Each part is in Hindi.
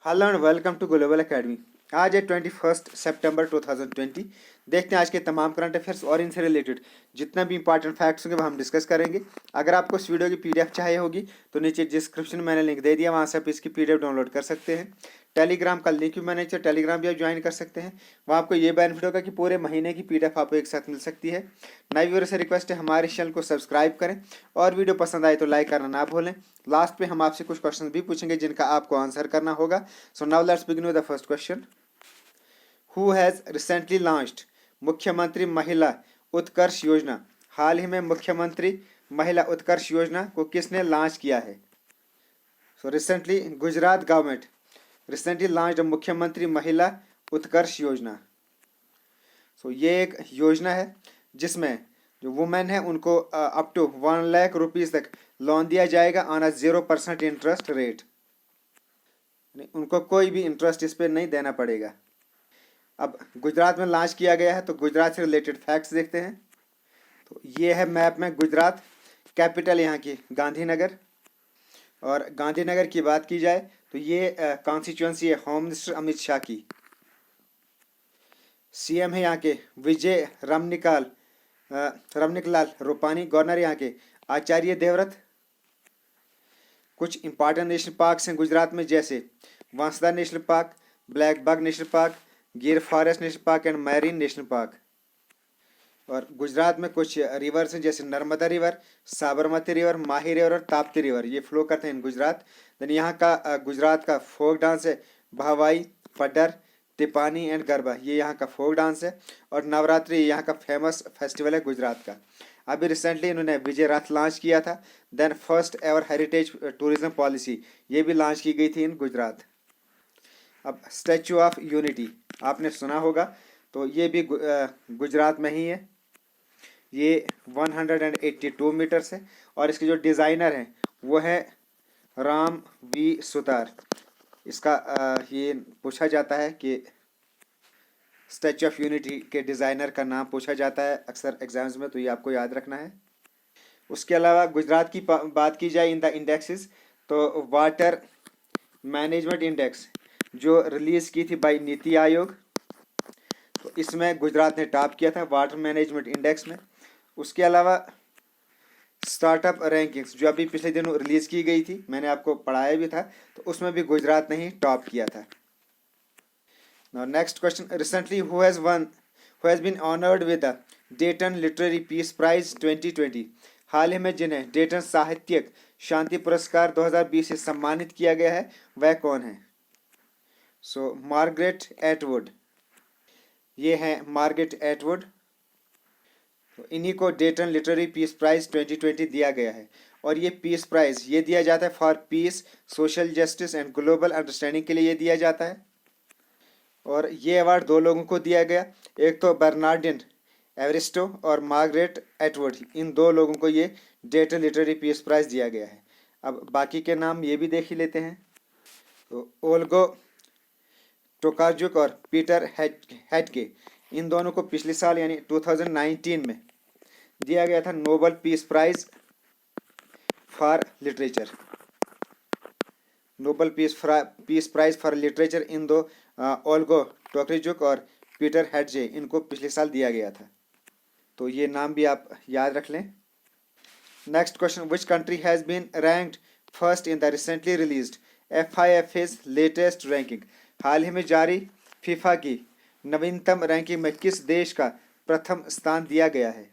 Hello and welcome to global academy. आज है 21 सितंबर 2020। देखते हैं आज के तमाम करंट अफेयर्स और इनसे रिलेटेड जितना भी इंपॉर्टेंट फैक्ट्स होंगे वो हम डिस्कस करेंगे। अगर आपको इस वीडियो की पीडीएफ चाहिए होगी तो नीचे डिस्क्रिप्शन में मैंने लिंक दे दिया, वहाँ से आप इसकी पीडीएफ डाउनलोड कर सकते हैं। टेलीग्राम का लिंक भी मैंने नीचे, टेलीग्राम भी आप ज्वाइन कर सकते हैं। वहाँ आपको ये बेनिफिट होगा कि पूरे महीने की पीडीएफ आपको एक साथ मिल सकती है। नए व्यूअर से रिक्वेस्ट है हमारे चैनल को सब्सक्राइब करें और वीडियो पसंद आए तो लाइक करना ना भूलें। लास्ट पे हम आपसे कुछ क्वेश्चन भी पूछेंगे जिनका आपको आंसर करना होगा। So now let's begin with the first question. Who has recently launched मुख्यमंत्री महिला उत्कर्ष योजना? हाल ही में मुख्यमंत्री महिला उत्कर्ष योजना को किसने लॉन्च किया है? So recently Gujarat government recently launched मुख्यमंत्री महिला उत्कर्ष योजना। So ये एक योजना है जिसमें जो वुमेन है उनको अप टू 1 लाख रुपीज तक लोन दिया जाएगा ऑन अ 0% इंटरेस्ट रेट। उनको कोई भी इंटरेस्ट इस पर नहीं देना पड़ेगा। अब गुजरात में लॉन्च किया गया है तो गुजरात से रिलेटेड फैक्ट्स देखते हैं। तो ये है मैप में गुजरात, कैपिटल यहाँ की गांधीनगर। और गांधीनगर की बात की जाए तो ये कॉन्स्टिट्यूंसी है होम मिनिस्टर अमित शाह की। सीएम है यहाँ के विजय रमनिकलाल रूपानी। गवर्नर यहाँ के आचार्य देवव्रत। कुछ इंपॉर्टेंट नेशनल पार्क्स हैं गुजरात में, जैसे वांसदा नेशनल पार्क, ब्लैक बाग नेशनल पार्क, गिर forest national park and marine national park. और गुजरात में कुछ रिवर्स हैं जैसे नर्मदा रिवर, साबरमती रिवर, माही रिवर और ताप्ती रिवर, ये फ्लो करते हैं इन गुजरात। देन यहाँ का गुजरात का फोक डांस है भावाई, फड्डर, तिपानी एंड गरबा, ये यहाँ का फोक डांस है। और नवरात्रि यहाँ का फेमस फेस्टिवल है गुजरात का। अभी रिसेंटली इन्होंने विजय रथ लॉन्च किया था। Then first ever heritage tourism policy ये भी लॉन्च की गई थी इन गुजरात। अब स्टैचू ऑफ यूनिटी आपने सुना होगा, तो ये भी गुजरात में ही है। ये 182 मीटर्स है और इसके जो डिज़ाइनर हैं वो है राम वी सुतार। इसका ये पूछा जाता है कि स्टैचू ऑफ यूनिटी के डिज़ाइनर का नाम पूछा जाता है अक्सर एग्जाम्स में, तो ये आपको याद रखना है। उसके अलावा गुजरात की बात की जाए इन द इंडेक्सेस, तो वाटर मैनेजमेंट इंडेक्स जो रिलीज़ की थी बाय नीति आयोग, तो इसमें गुजरात ने टॉप किया था वाटर मैनेजमेंट इंडेक्स में। उसके अलावा स्टार्टअप रैंकिंग्स जो अभी पिछले दिनों रिलीज़ की गई थी, मैंने आपको पढ़ाया भी था, तो उसमें भी गुजरात ने ही टॉप किया था। Now next question, recently who has been honored with the Dayton Literary Peace Prize 2020? हाल ही में जिन्हें डेटन साहित्यिक शांति पुरस्कार 2020 से सम्मानित किया गया है वह कौन है? सो मार्गरेट एटवुड, ये है मार्गरेट एटवुड। तो इन्हीं को डेटन लिटरेरी पीस प्राइज 2020 दिया गया है। और ये पीस प्राइज ये दिया जाता है for piece, social justice and global understanding के लिए ये दिया जाता है। और ये अवार्ड दो लोगों को दिया गया, एक तो बर्नार्डिन एवरिस्टो और मार्गरेट एटवुड, इन दो लोगों को ये डेटन लिटरेरी पीस प्राइज दिया गया है। अब बाकी के नाम ये भी देख ही लेते हैं। तो ओल्गो टोकार्जुक और पीटर हेडके, इन दोनों को पिछले साल यानी 2019 में दिया गया था Nobel peace prize for literature. Nobel peace prize for literature इन दो ओल्गो टोकार्जुक और पीटर हेडजे, इनको पिछले साल दिया गया था। तो ये नाम भी आप याद रख लें। Next question, which country has been ranked first in the recently released FIFA's latest ranking? हाल ही में जारी फीफा की नवीनतम रैंकिंग में किस देश का प्रथम स्थान दिया गया है?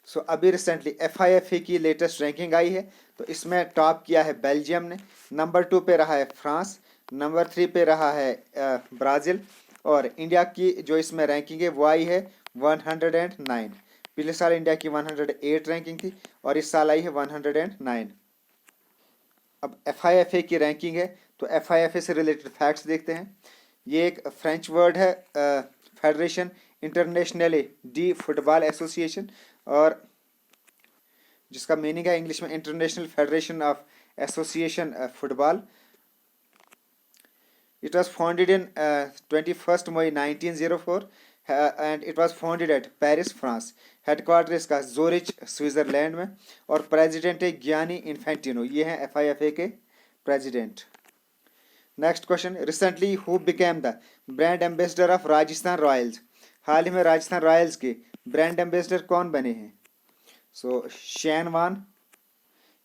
सो अभी रिसेंटली FIFA की लेटेस्ट रैंकिंग आई है, तो इसमें टॉप किया है बेल्जियम ने, नंबर 2 पे रहा है फ्रांस, नंबर 3 पे रहा है ब्राज़ील, और इंडिया की जो इसमें रैंकिंग है वो आई है 109। पिछले साल इंडिया की 108 रैंकिंग थी और इस साल आई है 109। अब FIFA की रैंकिंग है, तो FIFA से रिलेटेड फैक्ट्स देखते हैं। ये एक फ्रेंच वर्ड है, federation internationally D football association, और जिसका मीनिंग है इंग्लिश में international federation of association football. It was founded in 21st May 1904 and it was founded at Paris, France. Headquarter इसका जोरिच स्विट्जरलैंड में, और प्रेसिडेंट है गियानी इन्फेंटिनो, ये हैं FIFA के president. Next question, recently who became the brand ambassador of Rajasthan Royals? हाल ही में राजस्थान रॉयल्स के ब्रांड एम्बेसडर कौन बने हैं? सो शेन वॉर्न,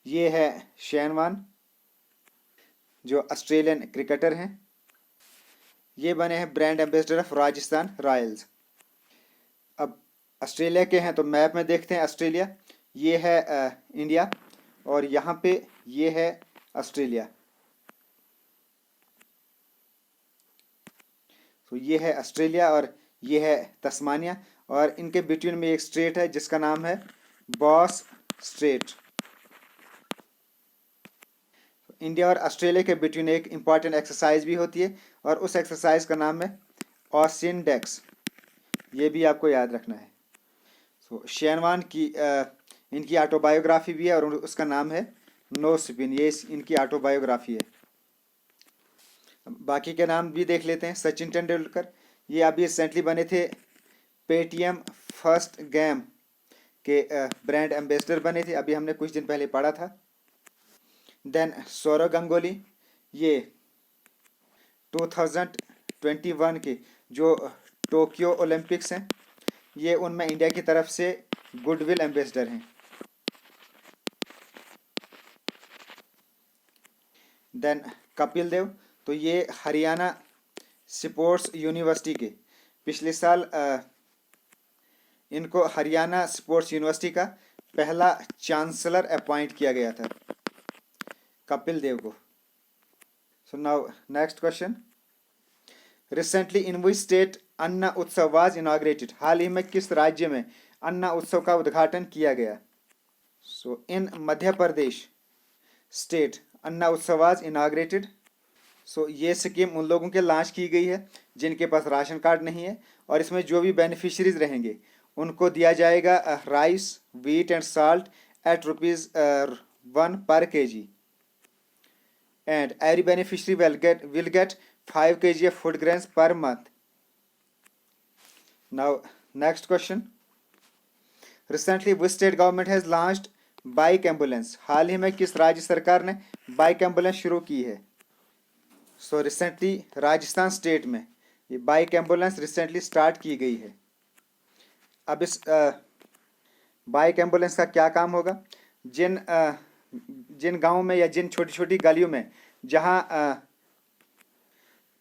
ये है शेन वॉर्न जो ऑस्ट्रेलियन क्रिकेटर हैं, ये बने हैं brand ambassador of Rajasthan Royals. अब ऑस्ट्रेलिया के हैं तो मैप में देखते हैं, ऑस्ट्रेलिया ये है इंडिया, और यहाँ पे ये है ऑस्ट्रेलिया। तो ये है ऑस्ट्रेलिया और ये है तस्मानिया, और इनके बिटवीन में एक स्ट्रेट है जिसका नाम है बॉस स्ट्रेट। इंडिया और ऑस्ट्रेलिया के बिटवीन एक इम्पॉर्टेंट एक्सरसाइज भी होती है और उस एक्सरसाइज का नाम है ऑसिनडेक्स, ये भी आपको याद रखना है। सो शेन वॉर्न की इनकी ऑटोबायोग्राफी भी है और उसका नाम है नो स्पिन, ये इनकी ऑटोबायोग्राफी है। बाकी के नाम भी देख लेते हैं। सचिन तेंदुलकर, ये अभी रिसेंटली बने थे पेटीएम फर्स्ट गेम के ब्रांड एम्बेसडर बने थे, अभी हमने कुछ दिन पहले पढ़ा था। देन सौरव गांगुली, ये 2021 के जो टोक्यो ओलंपिक्स हैं, ये उनमें इंडिया की तरफ से गुडविल एम्बेसडर हैं। देन कपिल देव, तो ये हरियाणा स्पोर्ट्स यूनिवर्सिटी के पिछले साल इनको हरियाणा स्पोर्ट्स यूनिवर्सिटी का पहला चांसलर अपॉइंट किया गया था, कपिल देव को। So now next question, recently in which state Anna Utsav was inaugurated? हाल ही में किस राज्य में अन्ना उत्सव का उद्घाटन किया गया? सो इन Madhya Pradesh state Anna Utsav was inaugurated. सो ये स्कीम उन लोगों के लॉन्च की गई है जिनके पास राशन कार्ड नहीं है, और इसमें जो भी बेनिफिशरीज रहेंगे उनको दिया जाएगा rice, wheat and salt at ₹1 per kg, and every beneficiary will get 5 kg of food grains per month. Now next question, recently which state government has launched bike ambulance? हाल ही में किस राज्य सरकार ने बाइक एम्बुलेंस शुरू की है? सो रिसेंटली राजस्थान स्टेट में ये बाइक एम्बुलेंस रिसेंटली स्टार्ट की गई है। अब इस बाइक एम्बुलेंस का क्या काम होगा? जिन गांवों में या जिन छोटी छोटी गलियों में जहां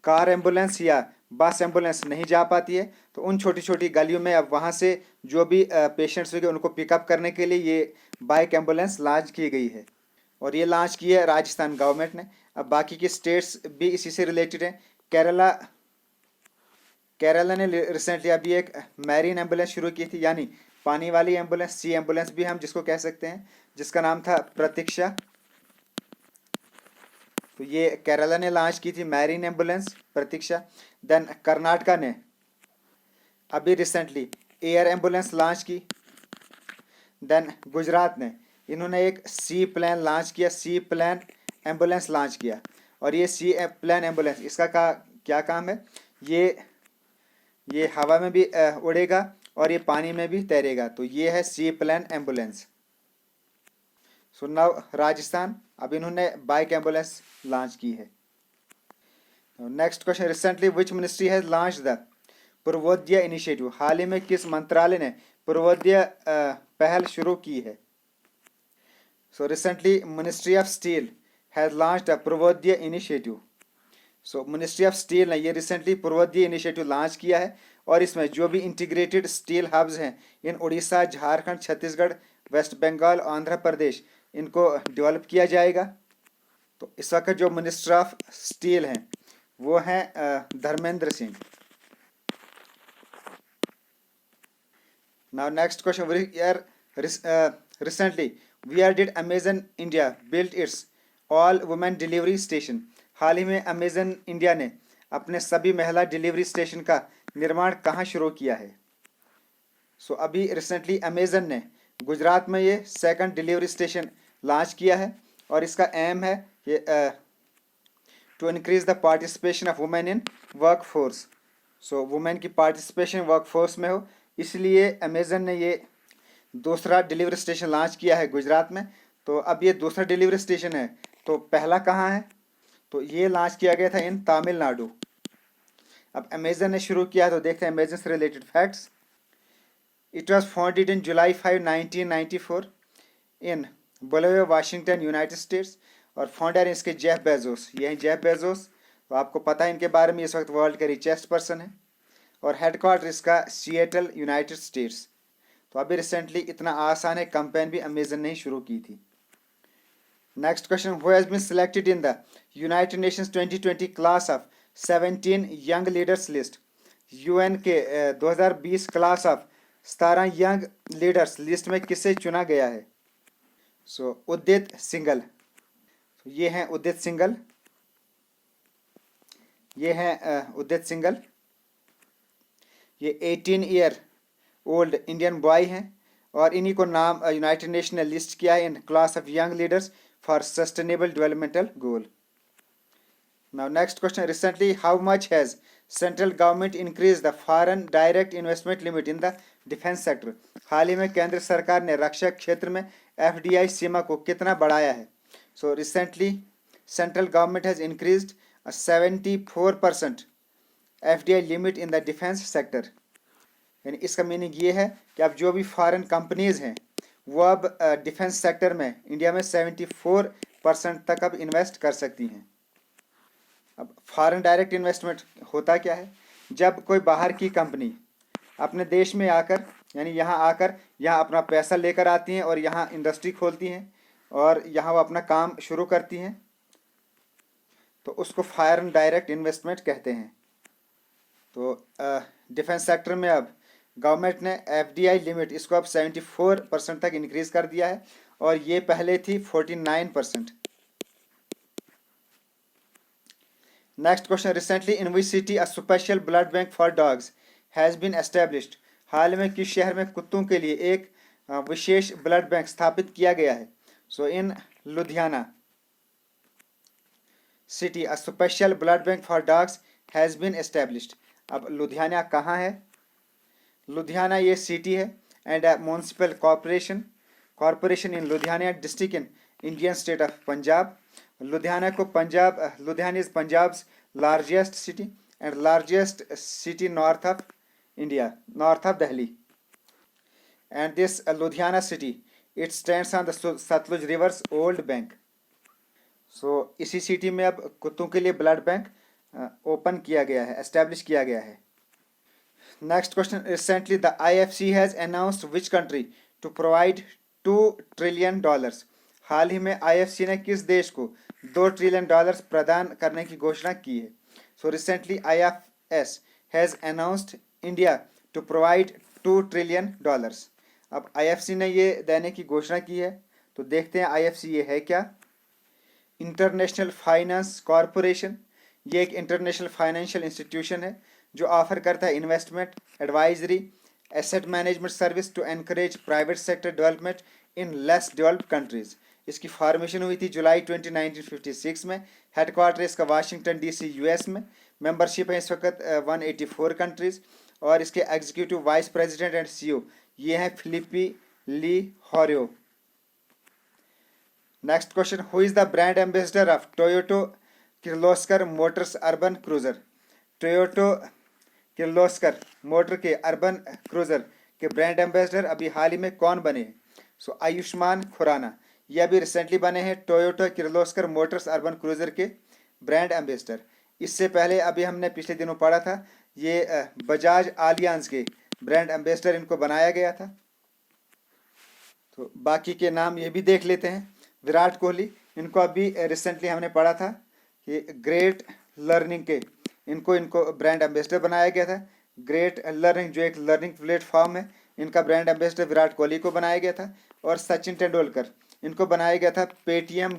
कार एम्बुलेंस या बस एम्बुलेंस नहीं जा पाती है, तो उन छोटी छोटी गलियों में अब वहां से जो भी पेशेंट्स होंगे उनको पिकअप करने के लिए ये बाइक एम्बुलेंस लॉन्च की गई है, और ये लॉन्च की है राजस्थान गवर्नमेंट ने। अब बाकी के स्टेट्स भी इसी से रिलेटेड हैं। केरला ने रिसेंटली अभी एक मैरीन एम्बुलेंस शुरू की थी, यानी पानी वाली एम्बुलेंस, सी एम्बुलेंस भी हम जिसको कह सकते हैं, जिसका नाम था प्रतीक्षा। तो ये केरला ने लॉन्च की थी मैरीन एम्बुलेंस प्रतीक्षा। देन कर्नाटका ने अभी रिसेंटली एयर एम्बुलेंस लॉन्च की। देन गुजरात ने इन्होंने एक सी प्लान लॉन्च किया, सी प्लान एम्बुलेंस लॉन्च किया, और ये सी प्लान एम्बुलेंस इसका क्या काम है? ये हवा में भी उड़ेगा और ये पानी में भी तैरेगा, तो ये है sea plane ambulance. So now Rajasthan, अब इन्होंने बाइक एम्बुलेंस लॉन्च की है। Next question, recently which ministry has launch the Purvodaya initiative? हाल ही में किस मंत्रालय ने पूर्वोदय पहल शुरू की है? So recently ministry of steel has launched the Purvodaya initiative. So ministry of steel ने ये रिसेंटली पूर्वोदय इनिशिएटिव लॉन्च किया है, और इसमें जो भी इंटीग्रेटेड स्टील हब्स हैं इन उड़ीसा, झारखंड, छत्तीसगढ़, वेस्ट बंगाल, आंध्र प्रदेश, इनको डेवलप किया जाएगा। तो इस वक्त जो मिनिस्टर ऑफ स्टील हैं वो हैं Dharmendra Singh. Now next question, recently where did Amazon India build its all women delivery station? हाल ही में अमेजन इंडिया ने अपने सभी महिला डिलीवरी स्टेशन का निर्माण कहाँ शुरू किया है? सो अभी रिसेंटली अमेजन ने गुजरात में ये सेकंड डिलीवरी स्टेशन लॉन्च किया है, और इसका एम है ये to increase the participation of women in work force. So women की पार्टिसिपेशन वर्क फोर्स में हो, इसलिए अमेजन ने ये दूसरा डिलीवरी स्टेशन लॉन्च किया है गुजरात में। तो अब ये दूसरा डिलीवरी स्टेशन है, तो पहला कहाँ है? तो ये लॉन्च किया गया था इन तमिलनाडु। अब अमेजन ने शुरू किया, तो देखते हैं अमेजन से related facts. It was founded in July 5, 1994 in Bellevue, Washington, United States. और फाउंडर हैं इसके जेफ बेजोस, ये हैं जेफ बेजोस। तो आपको पता है इनके बारे में, इस वक्त वर्ल्ड के रिचेस्ट पर्सन है। और हेडक्वार्टर इसका सिएटल, यूनाइटेड स्टेट्स। तो अभी रिसेंटली इतना आसान है, कंपेन भी अमेजन ने ही शुरू की थी। Next question, who has been selected in the United Nations 2020 class of 17 young leaders list. UN के 2020 class of 17 young leaders list में किसे चुना गया है? उदित सिंगल। ये हैं उदित सिंगल, ये हैं उदित सिंगल। ये 18 ईयर ओल्ड इंडियन बॉय हैं और इन्हीं को नाम यूनाइटेड नेशन ने लिस्ट किया है in class of young leaders for sustainable developmental goal. Now next question, recently how much has central government increase the foreign direct investment limit in the defence sector. हाल ही में केंद्र सरकार ने रक्षा क्षेत्र में एफडीआई सीमा को कितना बढ़ाया है? Recently central government has increased 74% FDI limit in the defence sector. यानी इसका मीनिंग ये है कि अब जो भी फॉरेन कंपनीज हैं वो अब डिफेंस सेक्टर में इंडिया में 74% तक अब इन्वेस्ट कर सकती हैं। अब फॉरेन डायरेक्ट इन्वेस्टमेंट होता क्या है? जब कोई बाहर की कंपनी अपने देश में आकर, यानी यहाँ आकर यहाँ अपना पैसा लेकर आती हैं और यहाँ इंडस्ट्री खोलती हैं और यहाँ वो अपना काम शुरू करती हैं, तो उसको फॉरेन डायरेक्ट इन्वेस्टमेंट कहते हैं। तो डिफेंस सेक्टर में अब गवर्नमेंट ने एफडीआई लिमिट इसको अब 74% तक इंक्रीज कर दिया है और ये पहले थी 49%। Next question, recently in which city a special blood bank for dogs has been established. हाल में किस शहर में कुत्तों के लिए एक विशेष ब्लड बैंक स्थापित किया गया है? In Ludhiana city a special blood bank for dogs has been established. अब लुधियाना कहाँ है? लुधियाना ये सिटी है and municipal corporation in Ludhiana district in Indian state of Punjab. Ludhiana को Ludhiana is Punjab's largest city and largest city north of India, north of Delhi. And this Ludhiana city it stands on the Sutlej river's old bank. इसी सिटी में अब कुत्तों के लिए ब्लड बैंक ओपन किया गया है, एस्टेब्लिश किया गया है। Next question, recently the IFC has announced which country to provide $2 trillion. हाल ही में आईएफसी ने किस देश को $2 ट्रिलियन प्रदान करने की घोषणा की है? Recently IFS has announced India to provide $2 trillion. अब आईएफसी ने ये देने की घोषणा की है, तो देखते हैं आईएफसी ये है क्या। इंटरनेशनल फाइनेंस कॉरपोरेशन, ये एक इंटरनेशनल फाइनेंशियल इंस्टीट्यूशन है जो ऑफर करता है investment, advisory, asset management service to encourage private sector development in less developed countries. इसकी फॉर्मेशन हुई थी जुलाई 20, 1956 में। हेडक्वार्टर इसका वाशिंगटन डीसी यूएस में। मेंबरशिप है इस वक्त 184 कंट्रीज और इसके executive vice president and CEO ये हैं Philippe Le Houerou. Next question, who is the brand ambassador of Toyota Kirloskar motors urban cruiser. Toyota Kirloskar motor के अर्बन क्रूजर के ब्रांड एम्बेसडर अभी हाल ही में कौन बने हैं? आयुष्मान खुराना, ये अभी रिसेंटली बने हैं Toyota Kirloskar motors urban cruiser के ब्रांड एम्बेसडर। इससे पहले अभी हमने पिछले दिनों पढ़ा था ये बजाज आलियांज के ब्रांड एम्बेसडर इनको बनाया गया था। तो बाकी के नाम ये भी देख लेते हैं। विराट कोहली, इनको अभी रिसेंटली हमने पढ़ा था कि ग्रेट लर्निंग के इनको ब्रांड एम्बेसडर बनाया गया था। ग्रेट लर्निंग जो एक लर्निंग प्लेटफॉर्म है, इनका ब्रांड एम्बेसडर विराट कोहली को बनाया गया था। और सचिन तेंदुलकर, इनको बनाया गया था पेटीएम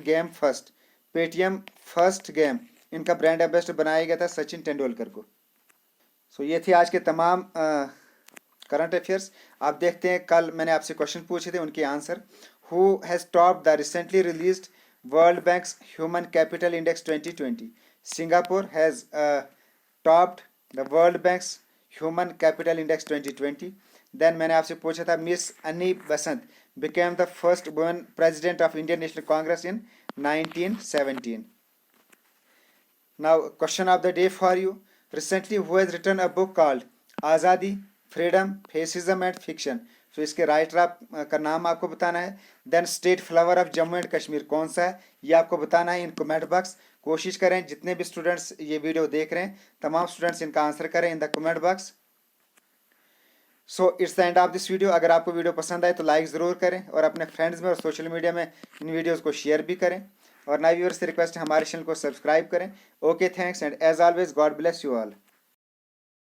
फर्स्ट गेम, इनका ब्रांड एम्बेसडर बनाया गया था सचिन तेंदुलकर को। ये थी आज के तमाम करंट अफेयर्स। आप देखते हैं कल मैंने आपसे क्वेश्चन पूछे थे, उनके answer. Who has topped the recently released world bank's human capital index 2020? Singapore has topped the world bank's human capital index 2020। Then मैंने आपसे पूछा था Miss Annie Besant became the first woman president of Indian National Congress in 1917. Now, question of the day for you. Recently, who has written a book called Azadi, Freedom, Fascism and Fiction? So इसके राइटर आप का नाम आपको बताना है. Then state flower of Jammu and Kashmir कौन सा है ये आपको बताना है इन कमेंट बॉक्स. कोशिश करें जितने भी स्टूडेंट्स ये वीडियो देख रहे हैं तमाम स्टूडेंट्स इनका आंसर करें in the comment box. So it's the end of this video. अगर आपको वीडियो पसंद आए तो लाइक ज़रूर करें और अपने फ्रेंड्स में और सोशल मीडिया में इन वीडियोज़ को शेयर भी करें. और नए व्यूअर्स से रिक्वेस्ट है हमारे चैनल को सब्सक्राइब करें. Okay, thanks and as always God bless you all.